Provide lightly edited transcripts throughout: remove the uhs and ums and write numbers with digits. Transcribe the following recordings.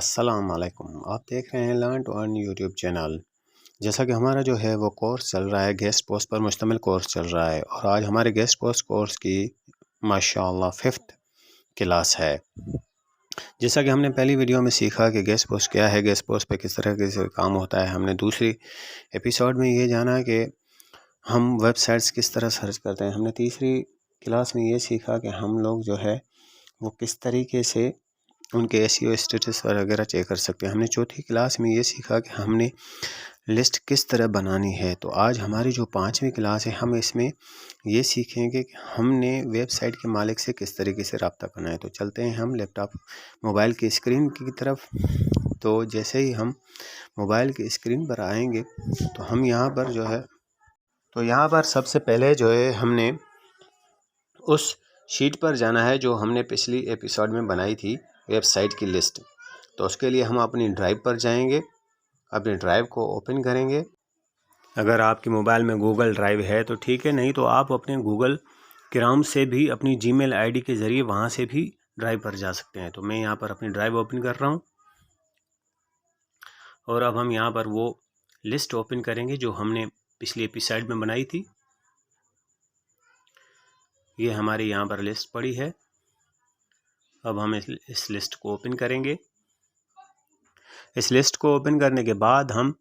अस्सलाम वालेकुम। आप देख रहे हैं learn to earn YouTube channel. जैसा कि हमारा जो है वो कोर्स चल रहा है, गेस्ट पोस्ट पर मुश्तमिल कोर्स चल रहा है और आज हमारे गेस्ट पोस्ट कोर्स की माशाअल्लाह 5th क्लास है। जैसा कि हमने पहली वीडियो में सीखा कि गेस्ट पोस्ट क्या है, गेस्ट पोस्ट पे किस तरह से काम होता है। हमने दूसरी एपिसोड में ये जाना कि हम वेबसाइट्स किस तरह सर्च करते हैं। हमने तीसरी क्लास में ये सीखा कि हम लोग जो है वो किस तरीके से उनके एसईओ स्टेटस वगैरह चेक कर सकते हैं। हमने चौथी क्लास में ये सीखा कि हमने लिस्ट किस तरह बनानी है। तो आज हमारी जो 5वीं क्लास है, हम इसमें ये सीखेंगे कि हमने वेबसाइट के मालिक से किस तरीके से रब्ता करना है। तो चलते हैं हम लैपटॉप मोबाइल की स्क्रीन की तरफ। तो जैसे ही हम मोबाइल की स्क्रीन पर आएंगे तो हम यहाँ पर जो है यहाँ पर सबसे पहले जो है हमने उस शीट पर जाना है जो हमने पिछली एपिसोड में बनाई थी, वेबसाइट की लिस्ट। तो उसके लिए हम अपनी ड्राइव पर जाएंगे, अपनी ड्राइव को ओपन करेंगे। अगर आपके मोबाइल में गूगल ड्राइव है तो ठीक है, नहीं तो आप अपने गूगल क्रोम से भी अपनी जीमेल आईडी के ज़रिए वहाँ से भी ड्राइव पर जा सकते हैं। तो मैं यहाँ पर अपनी ड्राइव ओपन कर रहा हूँ और अब हम यहाँ पर वो लिस्ट ओपन करेंगे जो हमने पिछली एपिसोड में बनाई थी। ये हमारी यहाँ पर लिस्ट पड़ी है। अब हम इस लिस्ट को ओपन करेंगे। इस लिस्ट को ओपन करने के बाद हम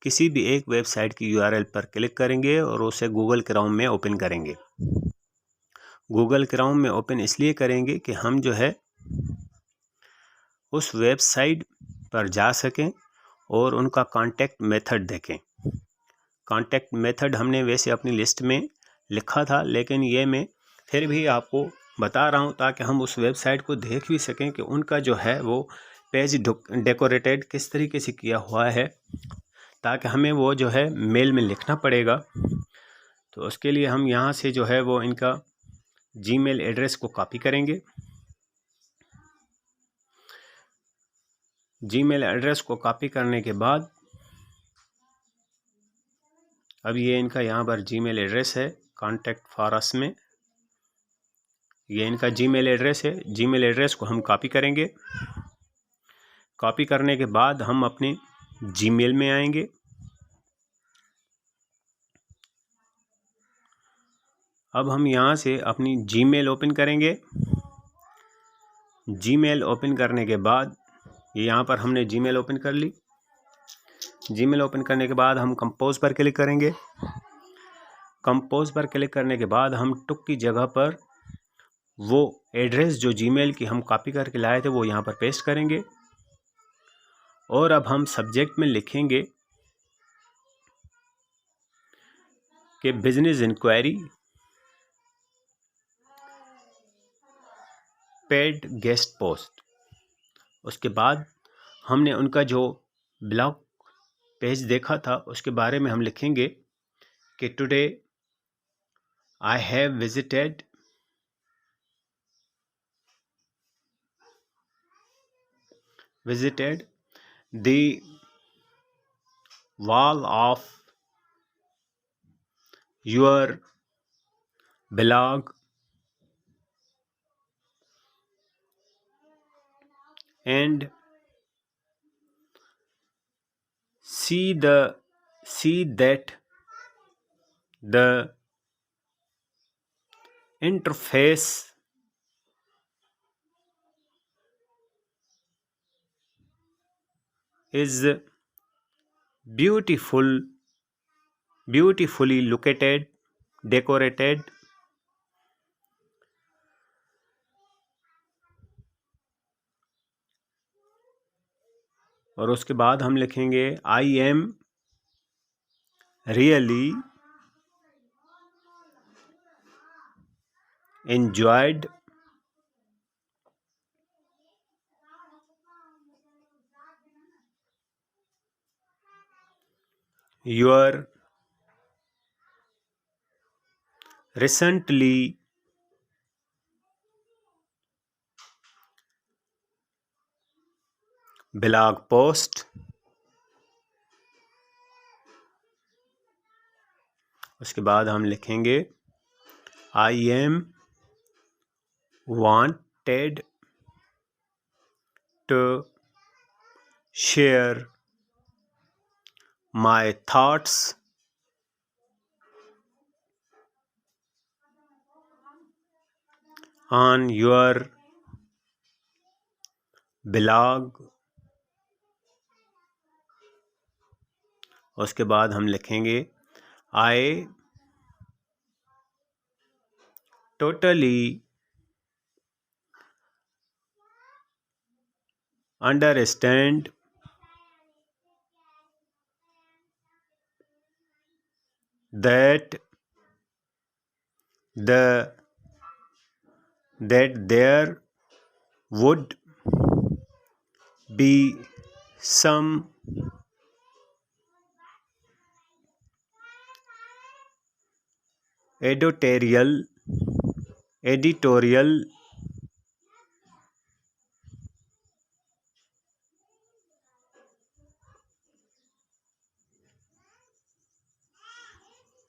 किसी भी एक वेबसाइट की यूआरएल पर क्लिक करेंगे और उसे गूगल क्रोम में ओपन करेंगे। गूगल क्रोम में ओपन इसलिए करेंगे कि हम जो है उस वेबसाइट पर जा सकें और उनका कांटेक्ट मेथड देखें। कांटेक्ट मेथड हमने वैसे अपनी लिस्ट में लिखा था, लेकिन ये मैं फिर भी आपको बता रहा हूँ ताकि हम उस वेबसाइट को देख भी सकें कि उनका जो है वो पेज डेकोरेटेड किस तरीके से किया हुआ है, ताकि हमें वो जो है मेल में लिखना पड़ेगा। तो उसके लिए हम यहाँ से जो है वो इनका जीमेल एड्रेस को कॉपी करेंगे। जीमेल एड्रेस को कॉपी करने के बाद अब ये इनका यहाँ पर जीमेल एड्रेस है कॉन्टैक्ट फॉर अस में, ये इनका जीमेल एड्रेस है। जीमेल एड्रेस को हम कॉपी करेंगे। कॉपी करने के बाद हम अपने जीमेल में आएंगे। अब हम यहाँ से अपनी जीमेल ओपन करेंगे। जीमेल ओपन करने के बाद यहाँ पर हमने जीमेल ओपन कर ली। जीमेल ओपन करने के बाद हम कंपोज पर क्लिक करेंगे। कंपोज पर क्लिक करने के बाद हम टुक की जगह पर वो एड्रेस जो जीमेल की हम कॉपी करके लाए थे वो यहाँ पर पेस्ट करेंगे और अब हम सब्जेक्ट में लिखेंगे कि business inquiry paid guest post. उसके बाद हमने उनका जो ब्लॉग पेज देखा था उसके बारे में हम लिखेंगे कि today I have visited the wall of your blog and see that the interface is beautifully located, decorated, और उसके बाद हम लिखेंगे I am really enjoyed your recently blog post। उसके बाद हम लिखेंगे I am wanted to share my thoughts on your blog। उसके बाद हम लिखेंगे I totally understand that there would be some editorial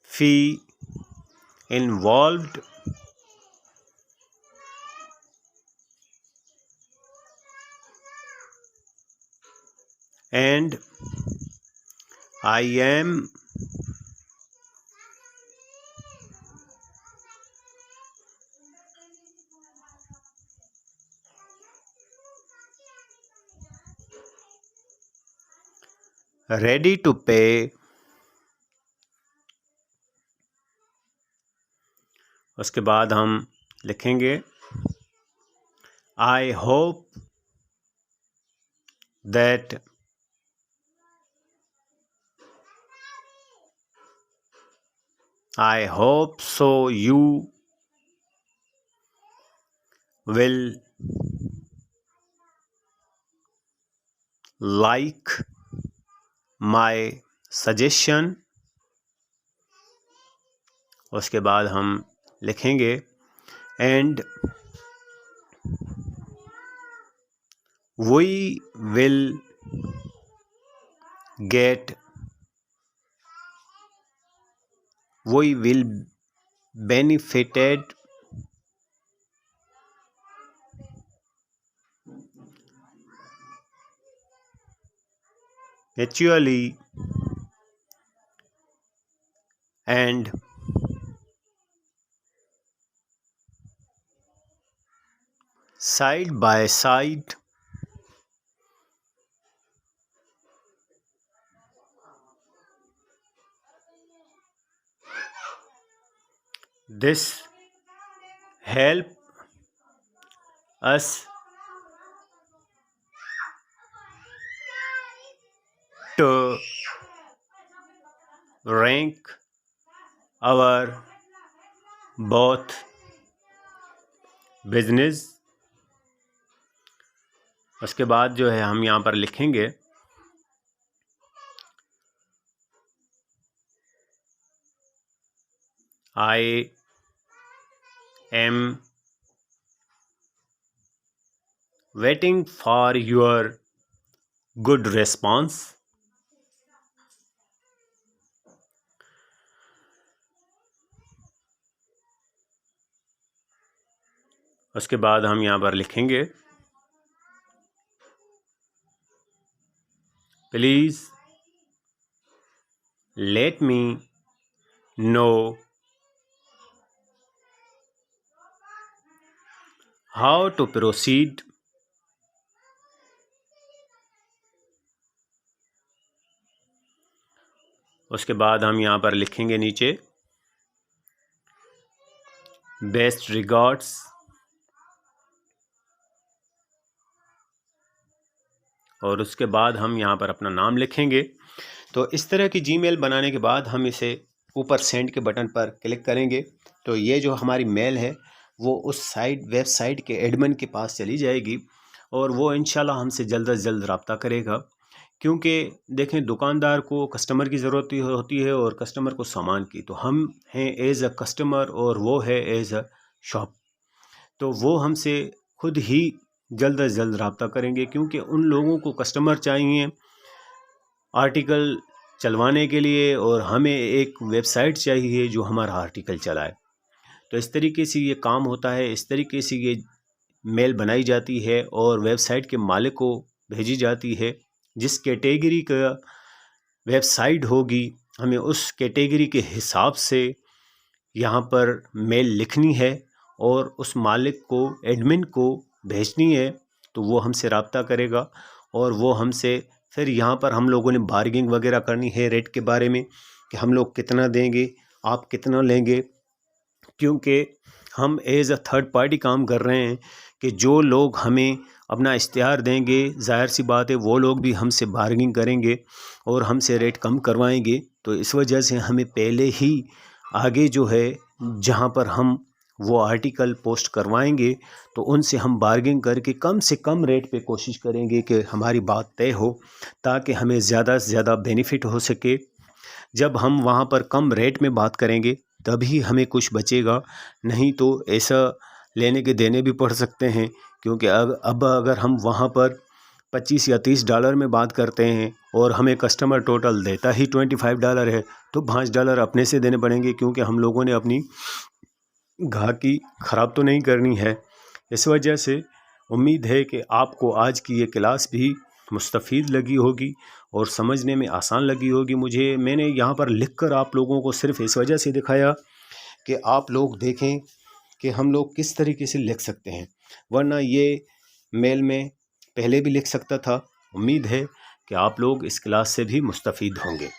fee involved, and I am ready to pay। उसके बाद हम लिखेंगे I hope that so you will like my suggestion। उसके बाद हम लिखेंगे and we will benefited mutually and side by side। This help us to rank our both business। उसके बाद जो है हम यहाँ पर लिखेंगे I am waiting for your good response। उसके बाद हम यहाँ पर लिखेंगे Please let me know how to proceed। उसके बाद हम यहाँ पर लिखेंगे नीचे बेस्ट रिगार्ड्स। और उसके बाद हम यहाँ पर अपना नाम लिखेंगे। तो इस तरह की जीमेल बनाने के बाद हम इसे ऊपर सेंड के बटन पर क्लिक करेंगे तो ये जो हमारी मेल है वो उस वेबसाइट के एडमिन के पास चली जाएगी और वो इंशाल्लाह हमसे जल्द से जल्द रब्ता करेगा। क्योंकि देखें दुकानदार को कस्टमर की ज़रूरत होती है और कस्टमर को सामान की, तो हम हैं एज़ अ कस्टमर और वो है एज़ अ शॉप, तो वो हमसे खुद ही जल्द से जल्द रब्ता करेंगे। क्योंकि उन लोगों को कस्टमर चाहिए आर्टिकल चलवाने के लिए और हमें एक वेबसाइट चाहिए जो हमारा आर्टिकल चलाए। तो इस तरीके से ये काम होता है, इस तरीके से ये मेल बनाई जाती है और वेबसाइट के मालिक को भेजी जाती है जिस कैटेगरी का वेबसाइट होगी हमें उस कैटेगरी के हिसाब से यहाँ पर मेल लिखनी है और उस मालिक को, एडमिन को भेजनी है। तो वो हमसे रब्ता करेगा और वो हमसे फिर यहाँ पर हम लोगों ने बार्गिंग वगैरह करनी है रेट के बारे में कि हम लोग कितना देंगे, आप कितना लेंगे, क्योंकि हम एज़ अ थर्ड पार्टी काम कर रहे हैं कि जो लोग हमें अपना इश्तिहार देंगे, ज़ाहिर सी बात है वो लोग भी हमसे बार्गिंग करेंगे और हमसे रेट कम करवाएंगे। तो इस वजह से हमें पहले ही आगे जो है जहाँ पर हम वो आर्टिकल पोस्ट करवाएंगे तो उनसे हम बार्गिंग करके कम से कम रेट पे कोशिश करेंगे कि हमारी बात तय हो, ताकि हमें ज़्यादा से ज़्यादा बेनिफिट हो सके। जब हम वहाँ पर कम रेट में बात करेंगे तभी हमें कुछ बचेगा, नहीं तो ऐसा लेने के देने भी पड़ सकते हैं। क्योंकि अब अगर हम वहाँ पर 25 या 30 डॉलर में बात करते हैं और हमें कस्टमर टोटल देता ही $25 है, तो $5 अपने से देने पड़ेंगे, क्योंकि हम लोगों ने अपनी गाहकी ख़राब तो नहीं करनी है। इस वजह से उम्मीद है कि आपको आज की ये क्लास भी मुस्तफ़ीद लगी होगी और समझने में आसान लगी होगी। मैंने यहाँ पर लिखकर आप लोगों को सिर्फ़ इस वजह से दिखाया कि आप लोग देखें कि हम लोग किस तरीके से लिख सकते हैं, वरना ये मेल में पहले भी लिख सकता था। उम्मीद है कि आप लोग इस क्लास से भी मुस्तफ़ीद होंगे।